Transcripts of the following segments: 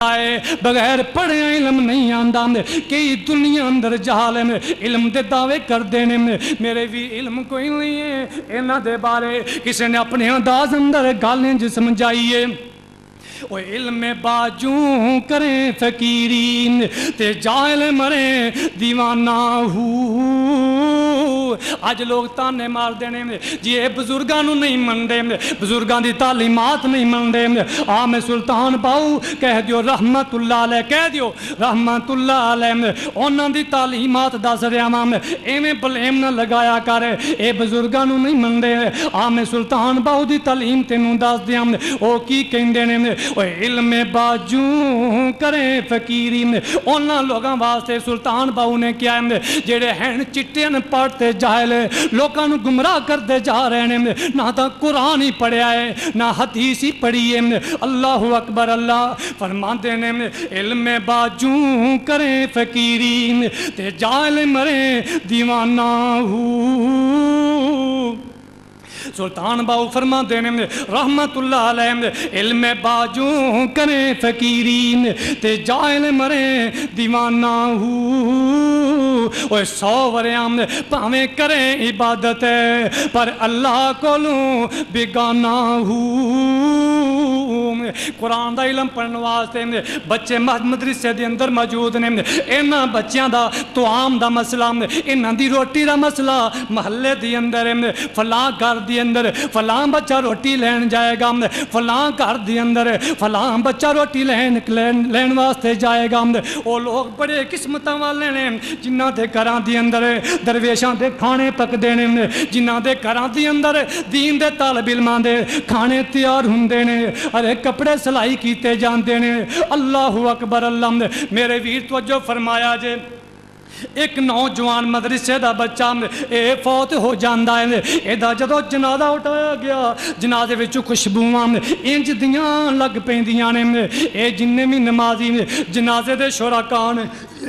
بغیر پڑھے علم نہیں آندا کئی دنیا اندر جہالم علم دے دعوے کر دینے میرے بھی علم کوئی نہیں ہے انہاں دے بارے کسی نے اپنے انداز اندر گالیں جو سمجھائیے وہ علم باجوں کریں فقیرین تے جاہل مریں دیوانہ ہو آج لوگ تانے مار دینے جی اے بزرگانوں نہیں مندے بزرگان دی تعلیمات نہیں مندے میں سلطان باؤ کہہ دیو رحمت اللہ علیہ کہہ دیو رحمت اللہ علیہ انہاں دی تعلیمات دس رہا ایویں بلیم نہ لگایا کرے اے بزرگانوں نہیں مندے میں سلطان باؤ دی تعلیم تینوں دس دیاں او کی کہندے نے علم باجوں کریں فقیری انہاں لوگاں واسطے سلطان باؤ نے کیا ہے جڑے ہیں چٹے نے پڑھتے جاہل لوگاں نو گمراہ کرتے جا رہے ہیں نہ تا قرآن ہی پڑھیا ہے نہ حدیث ہی پڑھی ہے اللہ اکبر اللہ فرماتے ہیں علم باجوں کریں فقیری تے جاہل مریں دیوانہ ہو سلطان باؤ فرما دینے رحمت اللہ علیہ علم باجوں کریں فقیرین تے جاہل مریں دیوانہ ہو 100 وریام پاویں کریں عبادت پر اللہ کولوں بیگانہ ہو قرآن دا علم پڑھنے واسطے بچے مدرسے دے اندر موجود نے انہاں بچیاں دا طعام دا مسئلہ انہاں دی روٹی دا مسئلہ محلے دی اندر فلاں گھر دی اندر فلاں بچہ روٹی لین جائے گا فلاں گھر دی اندر فلاں بچہ روٹی لین واسطے جائے گا وہ لوگ بڑے قسمتاں والے نے جنہاں دے گھراں دی اندر درویشاں دے کھانے پک دینے جنہاں دے گھراں دی اندر دین دے طالب علماں دے کھانے تیار ہوندے نے ارے کپڑے سلائی کیتے جاندے نے اللہ اکبر اللہ میرے ویر توجہ فرمایا جے ایک نوجوان مدرسے دا بچہ اے فوت ہو جاندہ ہے ایدہ جدو جنازہ اٹھایا گیا جنازے وچو خوشبوواں انج دیاں لگ پیندیاں نے اے جننے میں نمازی جنازے دے شرکان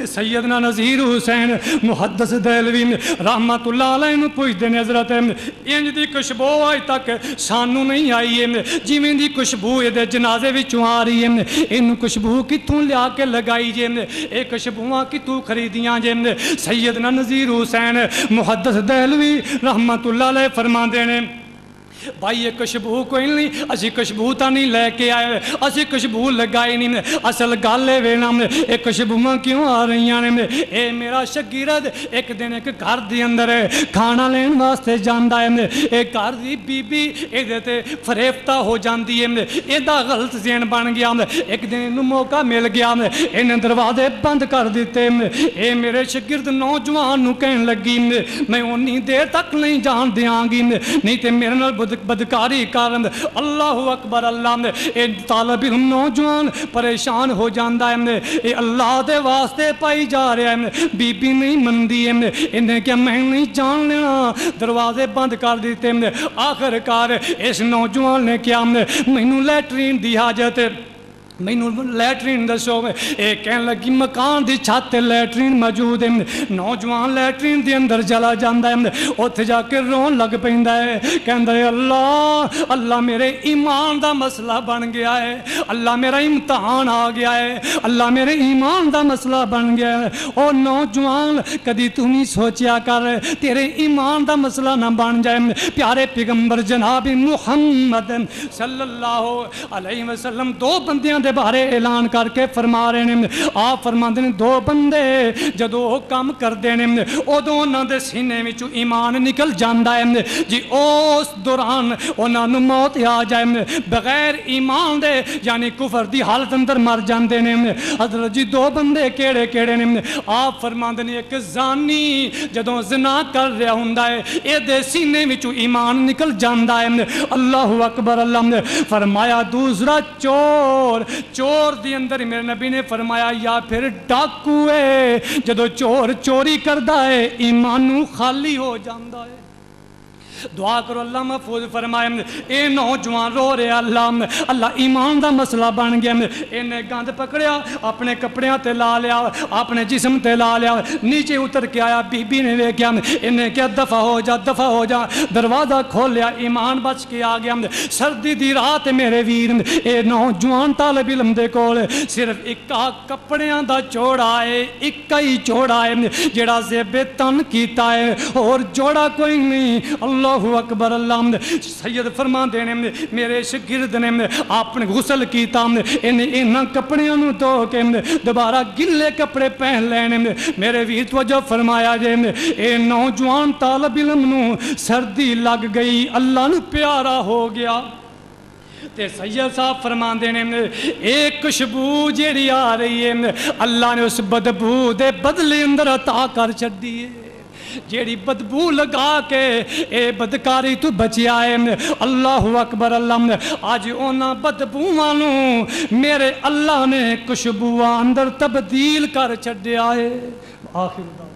سیدنا نذیر حسین محدث دہلوی رحمت اللہ علیہ پوچھ دے حضرت انج دی خوشبو آج تک سانو نہیں آئی ہے جیویں دی خوشبو دے جنازے وچوں آ رہی ہے ان خوشبو کتوں لیا کے لگائی جے اے خوشبوواں کتوں خریدیاں جے سیدنا نذیر حسین محدث دہلوی رحمت اللہ علیہ فرما دینے بھائی یہ خوشبو کوئی نہیں اسی خوشبو تا نہیں لے کے آئے اسی خوشبو لگائی نہیں اصل گالے وینا اے خوشبوواں کیوں آ رہی ہیں اے میرا شاگرد ایک دن ایک گھر دی اندر کھانا لین واسطے جاندا ہے اے گھر دی بی بی اے تے فریفتہ ہو جاندی ہے اے دا غلط ذہن بن گیا ایک دن انہوں موقع مل گیا انہیں دروازے بند کر دیتے اے میرے شاگرد نوجوان نو کہن لگی میں انی دیر تک نہیں جان دیاں گی نہیں تے میرے نال بدکاری کارن اللہ اکبر اللہ اے طالب علم نوجوان پریشان ہو جاندہ ہے اے اللہ دے واسطے پائی جا رہا ہے بی بی نہیں مندی ہے انہیں کیا میں نہیں جان لینا دروازے بند کر دیتے آخر کار اس نوجوان نے کیا مینوں لیٹرین دی حاجت مینوں لیٹرین دسو اے کہن لگی مکان دی چھت لیٹرین موجود ہے نوجوان لیٹرین دی اندر چلا جاندا ہے اوتھے جا کے رون لگ پیندا ہے کہندا ہے اللہ اللہ میرے ایمان دا مسئلہ بن گیا ہے اللہ میرا امتحان آ گیا ہے اللہ میرے ایمان دا مسئلہ بن گیا ہے او نوجوان کدی تو نہیں سوچیا کر تیرے ایمان دا مسئلہ نہ بن جائے پیارے پیغمبر جناب محمد صلی اللہ علیہ وسلم دو بندیاں بارے اعلان کر کے فرما رہے ہیں آپ فرما دے دو بندے جدو کام کر دینے ادو انہوں دے سینے وچوں ایمان نکل جاندہ ہے جی اس دوران انہوں نے موت آ جائے بغیر ایمان دے یعنی کفر دی حالت اندر مر جاندے نے حضرت جی دو بندے کیڑے کیڑے نے آپ فرما دے ایک زانی جدو زنا کر رہا ہوندا ہے اے دے سینے وچوں ایمان نکل جاندہ ہے اللہ اکبر اللہ فرمایا دوسرا چور چور دی اندر میرے نبی نے فرمایا یا پھر ڈاکو ہے جدو چور چوری کردہ ہے ایمانو خالی ہو جاندہ ہے دعا کرو اللہ محفوظ فرمائے اے نوجوان رو رہے اللہ ایمان دا مسئلہ بن گیا انہیں گند پکڑیا اپنے کپڑیاں تے لا لیا اپنے جسم تے لا لیا نیچے اتر کے آیا بی بی نے ویکھیا انہیں کیا دفع ہو جا دروازہ کھول لیا ایمان بچ کے آ گیا سردی دی رات میرے ویر اے نوجوان طالب علم دے کول صرف اکا کپڑیاں دا جوڑا ہے اکا ہی جوڑا ہے جڑا زیب تن کیتا ہے اور جوڑا کوئی نہیں اللہ اکبر اللہ سید فرما دینے میرے شگرد نے اپنے غسل کیتا انہاں کپڑیاں نو دھو کے دوبارہ گلے کپڑے پہن لینے میرے ویر توجہ فرمایا جے اے نوجوان طالب علم نو سردی لگ گئی اللہ نو پیارا ہو گیا تے سید صاحب فرما دینے ایک خوشبو جیڑی آ رہی ہے اللہ نے اس بدبو دے بدلے اندر عطا کر چھڈی ہے جیڑی بدبو لگا کے اے بدکاری تو بچیا ہے اللہ اکبر اللہ آج اونا بدبوانوں میرے اللہ نے خوشبو اندر تبدیل کر چھڈیا ہے آخر